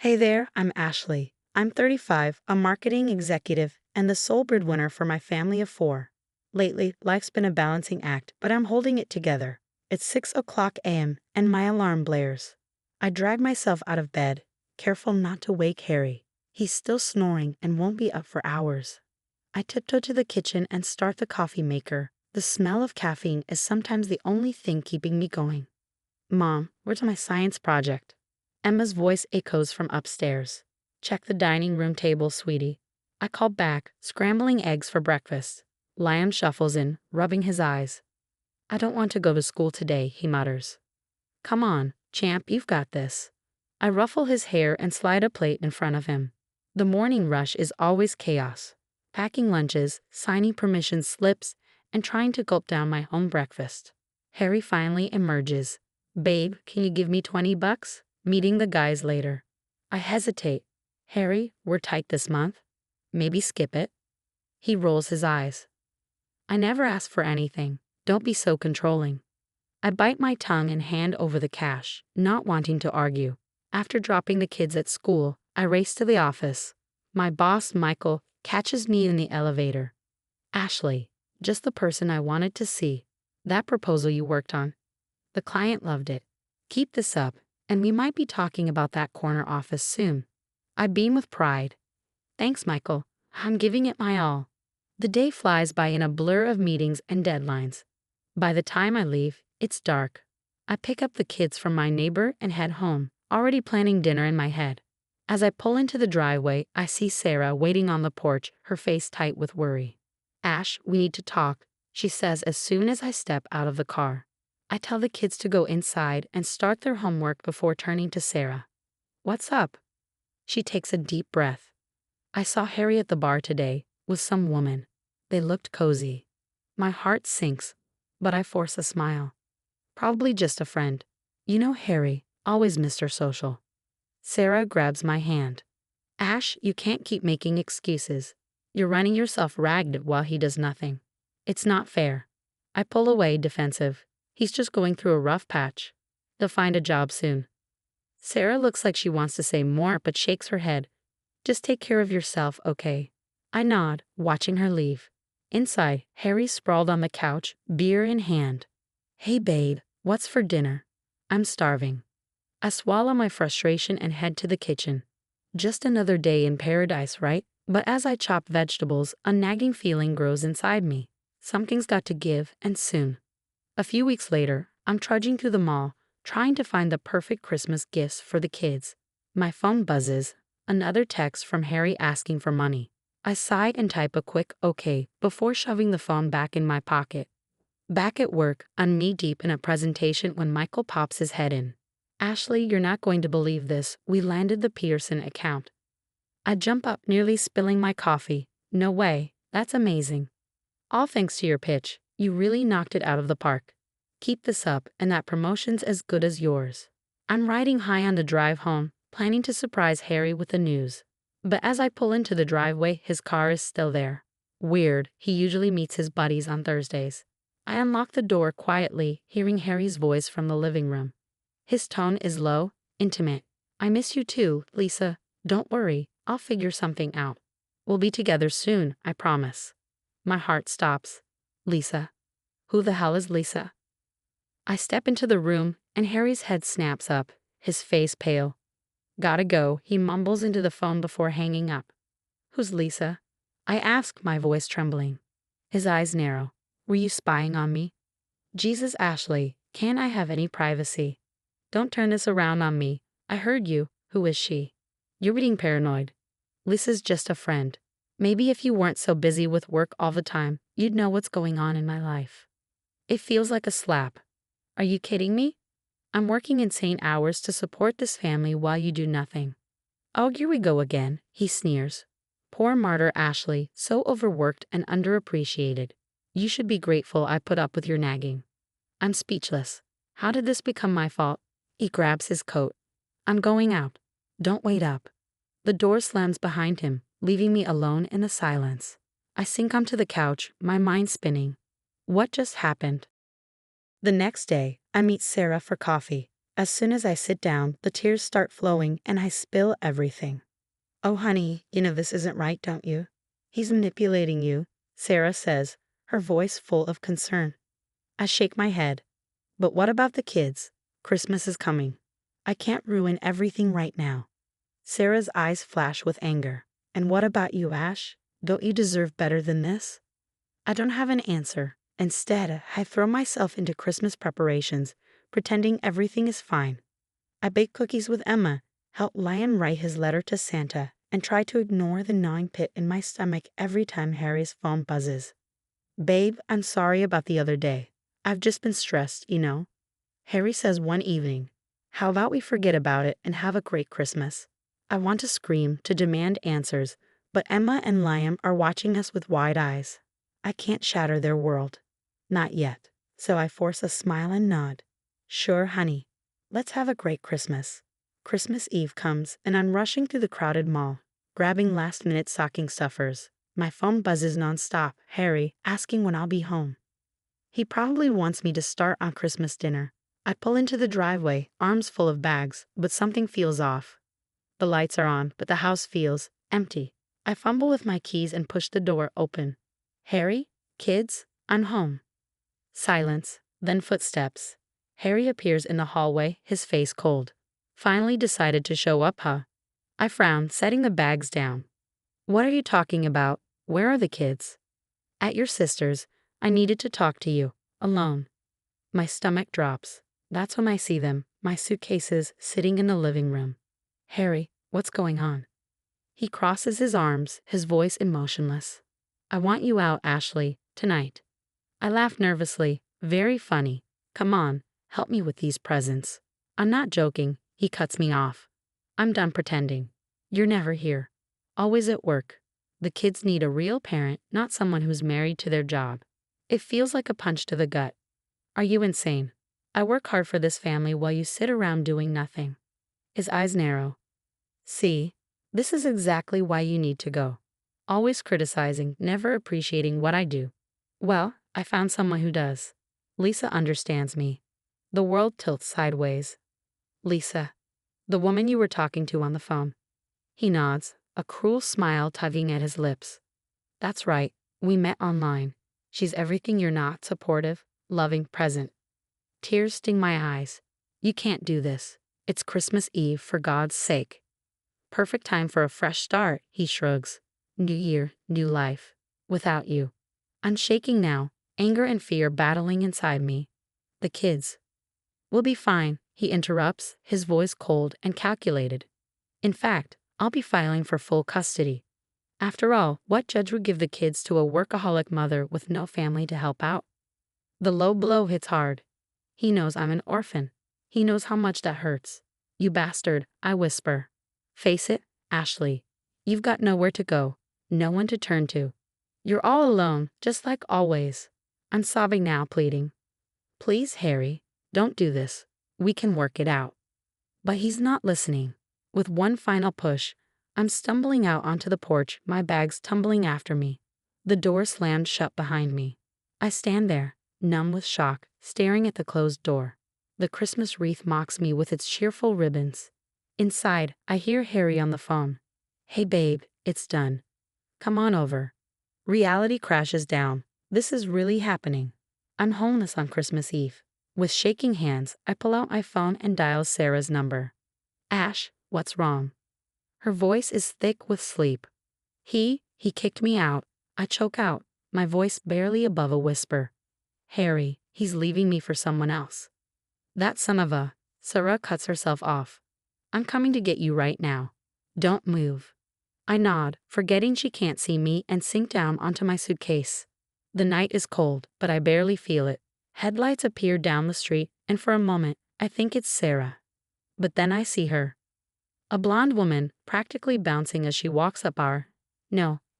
Hey there, I'm Ashley. I'm 35, a marketing executive, and the sole breadwinner for my family of four. Lately, life's been a balancing act, but I'm holding it together. It's 6 o'clock a.m., and my alarm blares. I drag myself out of bed, careful not to wake Harry. He's still snoring and won't be up for hours. I tiptoe to the kitchen and start the coffee maker. The smell of caffeine is sometimes the only thing keeping me going. Mom, where's my science project? Emma's voice echoes from upstairs. Check the dining room table, sweetie. I call back, scrambling eggs for breakfast. Liam shuffles in, rubbing his eyes. I don't want to go to school today, he mutters. Come on, champ, you've got this. I ruffle his hair and slide a plate in front of him. The morning rush is always chaos. Packing lunches, signing permission slips, and trying to gulp down my own breakfast. Harry finally emerges. Babe, can you give me $20? Meeting the guys later. I hesitate. Harry, we're tight this month. Maybe skip it. He rolls his eyes. I never ask for anything. Don't be so controlling. I bite my tongue and hand over the cash, not wanting to argue. After dropping the kids at school, I race to the office. My boss, Michael, catches me in the elevator. Ashley, just the person I wanted to see. That proposal you worked on. The client loved it. Keep this up, and we might be talking about that corner office soon. I beam with pride. Thanks, Michael. I'm giving it my all. The day flies by in a blur of meetings and deadlines. By the time I leave, it's dark. I pick up the kids from my neighbor and head home, already planning dinner in my head. As I pull into the driveway, I see Sarah waiting on the porch, her face tight with worry. Ash, we need to talk, she says as soon as I step out of the car. I tell the kids to go inside and start their homework before turning to Sarah. What's up? She takes a deep breath. I saw Harry at the bar today with some woman. They looked cozy. My heart sinks, but I force a smile. Probably just a friend. You know Harry, always Mr. Social. Sarah grabs my hand. Ash, you can't keep making excuses. You're running yourself ragged while he does nothing. It's not fair. I pull away, defensive. He's just going through a rough patch. He'll find a job soon. Sarah looks like she wants to say more but shakes her head. Just take care of yourself, okay? I nod, watching her leave. Inside, Harry sprawled on the couch, beer in hand. Hey babe, what's for dinner? I'm starving. I swallow my frustration and head to the kitchen. Just another day in paradise, right? But as I chop vegetables, a nagging feeling grows inside me. Something's got to give, and soon. A few weeks later, I'm trudging through the mall, trying to find the perfect Christmas gifts for the kids. My phone buzzes, another text from Harry asking for money. I sigh and type a quick okay before shoving the phone back in my pocket. Back at work, I'm knee-deep in a presentation when Michael pops his head in. Ashley, you're not going to believe this. We landed the Pearson account. I jump up, nearly spilling my coffee. No way, that's amazing. All thanks to your pitch. You really knocked it out of the park. Keep this up, and that promotion's as good as yours. I'm riding high on the drive home, planning to surprise Harry with the news. But as I pull into the driveway, his car is still there. Weird, he usually meets his buddies on Thursdays. I unlock the door quietly, hearing Harry's voice from the living room. His tone is low, intimate. I miss you too, Lisa. Don't worry, I'll figure something out. We'll be together soon, I promise. My heart stops. Lisa. Who the hell is Lisa? I step into the room, and Harry's head snaps up, his face pale. Gotta go, he mumbles into the phone before hanging up. Who's Lisa? I ask, my voice trembling. His eyes narrow. Were you spying on me? Jesus, Ashley, can't I have any privacy? Don't turn this around on me. I heard you. Who is she? You're being paranoid. Lisa's just a friend. Maybe if you weren't so busy with work all the time, you'd know what's going on in my life. It feels like a slap. Are you kidding me? I'm working insane hours to support this family while you do nothing. Oh, here we go again, he sneers. Poor martyr Ashley, so overworked and underappreciated. You should be grateful I put up with your nagging. I'm speechless. How did this become my fault? He grabs his coat. I'm going out. Don't wait up. The door slams behind him, leaving me alone in the silence. I sink onto the couch, my mind spinning. What just happened? The next day, I meet Sarah for coffee. As soon as I sit down, the tears start flowing and I spill everything. Oh, honey, you know this isn't right, don't you? He's manipulating you, Sarah says, her voice full of concern. I shake my head. But what about the kids? Christmas is coming. I can't ruin everything right now. Sarah's eyes flash with anger. And what about you, Ash? Don't you deserve better than this? I don't have an answer. Instead, I throw myself into Christmas preparations, pretending everything is fine. I bake cookies with Emma, help Lion write his letter to Santa, and try to ignore the gnawing pit in my stomach every time Harry's phone buzzes. Babe, I'm sorry about the other day. I've just been stressed, you know. Harry says one evening, how about we forget about it and have a great Christmas? I want to scream, to demand answers, but Emma and Liam are watching us with wide eyes. I can't shatter their world. Not yet. So I force a smile and nod. Sure, honey. Let's have a great Christmas. Christmas Eve comes, and I'm rushing through the crowded mall, grabbing last-minute stocking stuffers. My phone buzzes nonstop, Harry asking when I'll be home. He probably wants me to start on Christmas dinner. I pull into the driveway, arms full of bags, but something feels off. The lights are on, but the house feels empty. I fumble with my keys and push the door open. Harry? Kids? I'm home. Silence, then footsteps. Harry appears in the hallway, his face cold. Finally decided to show up, huh? I frown, setting the bags down. What are you talking about? Where are the kids? At your sister's. I needed to talk to you. Alone. My stomach drops. That's when I see them, my suitcases sitting in the living room. Harry, what's going on? He crosses his arms, his voice emotionless. I want you out, Ashley, tonight. I laugh nervously. Very funny. Come on, help me with these presents. I'm not joking. He cuts me off. I'm done pretending. You're never here. Always at work. The kids need a real parent, not someone who's married to their job. It feels like a punch to the gut. Are you insane? I work hard for this family while you sit around doing nothing. His eyes narrow. See, this is exactly why you need to go. Always criticizing, never appreciating what I do. Well, I found someone who does. Lisa understands me. The world tilts sideways. Lisa, the woman you were talking to on the phone. He nods, a cruel smile tugging at his lips. That's right, we met online. She's everything you're not, supportive, loving, present. Tears sting my eyes. You can't do this. It's Christmas Eve, for God's sake. Perfect time for a fresh start, he shrugs. New year, new life. Without you. I'm shaking now, anger and fear battling inside me. The kids. We'll be fine, he interrupts, his voice cold and calculated. In fact, I'll be filing for full custody. After all, what judge would give the kids to a workaholic mother with no family to help out? The low blow hits hard. He knows I'm an orphan. He knows how much that hurts. You bastard, I whisper. Face it, Ashley. You've got nowhere to go, no one to turn to. You're all alone, just like always. I'm sobbing now, pleading. Please, Harry, don't do this. We can work it out. But he's not listening. With one final push, I'm stumbling out onto the porch, my bags tumbling after me. The door slammed shut behind me. I stand there, numb with shock, staring at the closed door. The Christmas wreath mocks me with its cheerful ribbons. Inside, I hear Harry on the phone. Hey babe, it's done. Come on over. Reality crashes down. This is really happening. I'm homeless on Christmas Eve. With shaking hands, I pull out my phone and dial Sarah's number. Ash, what's wrong? Her voice is thick with sleep. He kicked me out. I choke out, my voice barely above a whisper. Harry, he's leaving me for someone else. That son of a... Sarah cuts herself off. I'm coming to get you right now. Don't move. I nod, forgetting she can't see me, and sink down onto my suitcase. The night is cold, but I barely feel it. Headlights appear down the street, and for a moment, I think it's Sarah. But then I see her. A blonde woman, practically bouncing as she walks up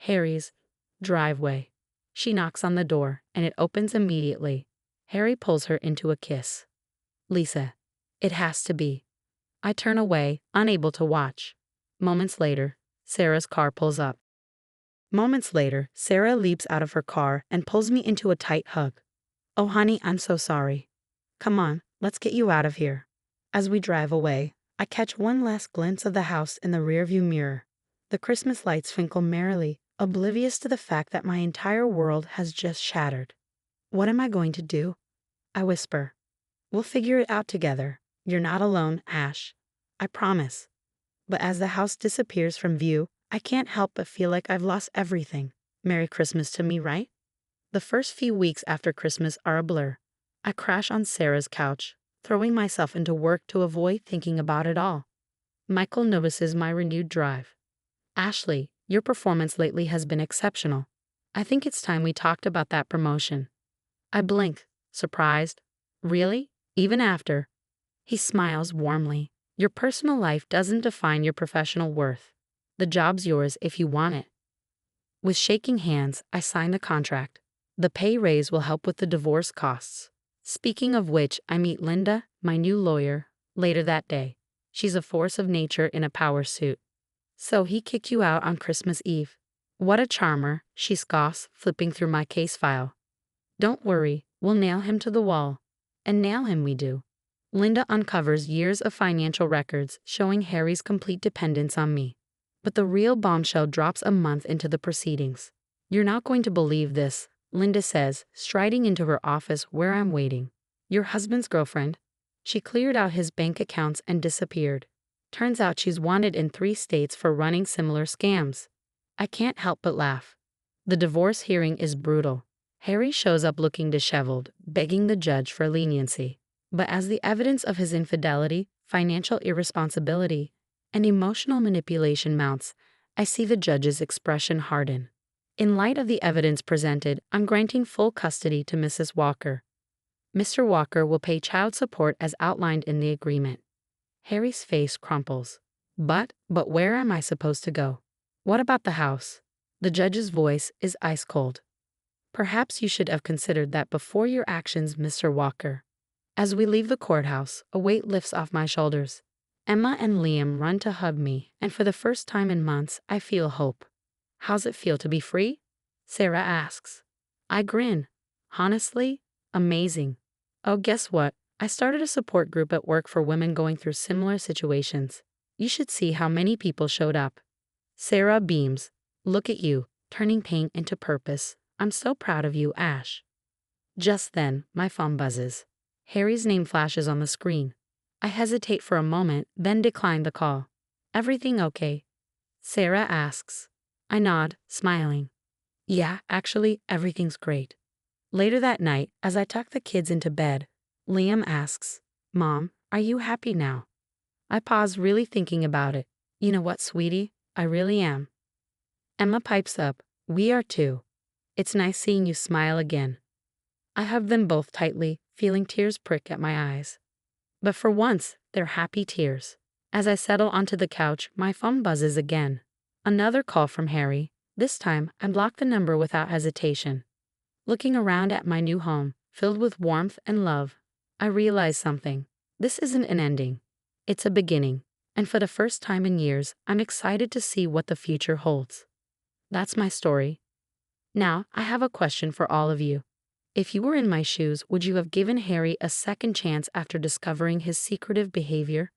Harry's, driveway. She knocks on the door, and it opens immediately. Harry pulls her into a kiss. Lisa. It has to be. I turn away, unable to watch. Moments later, Sarah's car pulls up. Moments later, Sarah leaps out of her car and pulls me into a tight hug. Oh honey, I'm so sorry. Come on, let's get you out of here. As we drive away, I catch one last glimpse of the house in the rearview mirror. The Christmas lights twinkle merrily, oblivious to the fact that my entire world has just shattered. What am I going to do? I whisper. We'll figure it out together. You're not alone, Ash. I promise. But as the house disappears from view, I can't help but feel like I've lost everything. Merry Christmas to me, right? The first few weeks after Christmas are a blur. I crash on Sarah's couch, throwing myself into work to avoid thinking about it all. Michael notices my renewed drive. Ashley, your performance lately has been exceptional. I think it's time we talked about that promotion. I blink, surprised. Really? Even after? He smiles warmly. Your personal life doesn't define your professional worth. The job's yours if you want it. With shaking hands, I sign the contract. The pay raise will help with the divorce costs. Speaking of which, I meet Linda, my new lawyer, later that day. She's a force of nature in a power suit. So he kicked you out on Christmas Eve. What a charmer, she scoffs, flipping through my case file. Don't worry, we'll nail him to the wall. And nail him we do. Linda uncovers years of financial records showing Harry's complete dependence on me. But the real bombshell drops a month into the proceedings. You're not going to believe this, Linda says, striding into her office where I'm waiting. Your husband's girlfriend? She cleared out his bank accounts and disappeared. Turns out she's wanted in 3 states for running similar scams. I can't help but laugh. The divorce hearing is brutal. Harry shows up looking disheveled, begging the judge for leniency. But as the evidence of his infidelity, financial irresponsibility, and emotional manipulation mounts, I see the judge's expression harden. In light of the evidence presented, I'm granting full custody to Mrs. Walker. Mr. Walker will pay child support as outlined in the agreement. Harry's face crumples. But where am I supposed to go? What about the house? The judge's voice is ice cold. Perhaps you should have considered that before your actions, Mr. Walker. As we leave the courthouse, a weight lifts off my shoulders. Emma and Liam run to hug me, and for the first time in months, I feel hope. How's it feel to be free? Sarah asks. I grin. Honestly, amazing. Oh, guess what? I started a support group at work for women going through similar situations. You should see how many people showed up. Sarah beams. Look at you, turning pain into purpose. I'm so proud of you, Ash. Just then, my phone buzzes. Harry's name flashes on the screen. I hesitate for a moment, then decline the call. Everything okay? Sarah asks. I nod, smiling. Yeah, actually, everything's great. Later that night, as I tuck the kids into bed, Liam asks, Mom, are you happy now? I pause, really thinking about it. You know what, sweetie? I really am. Emma pipes up. We are too. It's nice seeing you smile again. I hug them both tightly, feeling tears prick at my eyes. But for once, they're happy tears. As I settle onto the couch, my phone buzzes again. Another call from Harry. This time, I block the number without hesitation. Looking around at my new home, filled with warmth and love, I realize something. This isn't an ending. It's a beginning. And for the first time in years, I'm excited to see what the future holds. That's my story. Now, I have a question for all of you. If you were in my shoes, would you have given Harry a second chance after discovering his secretive behavior?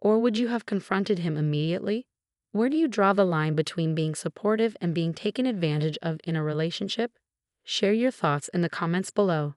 Or would you have confronted him immediately? Where do you draw the line between being supportive and being taken advantage of in a relationship? Share your thoughts in the comments below.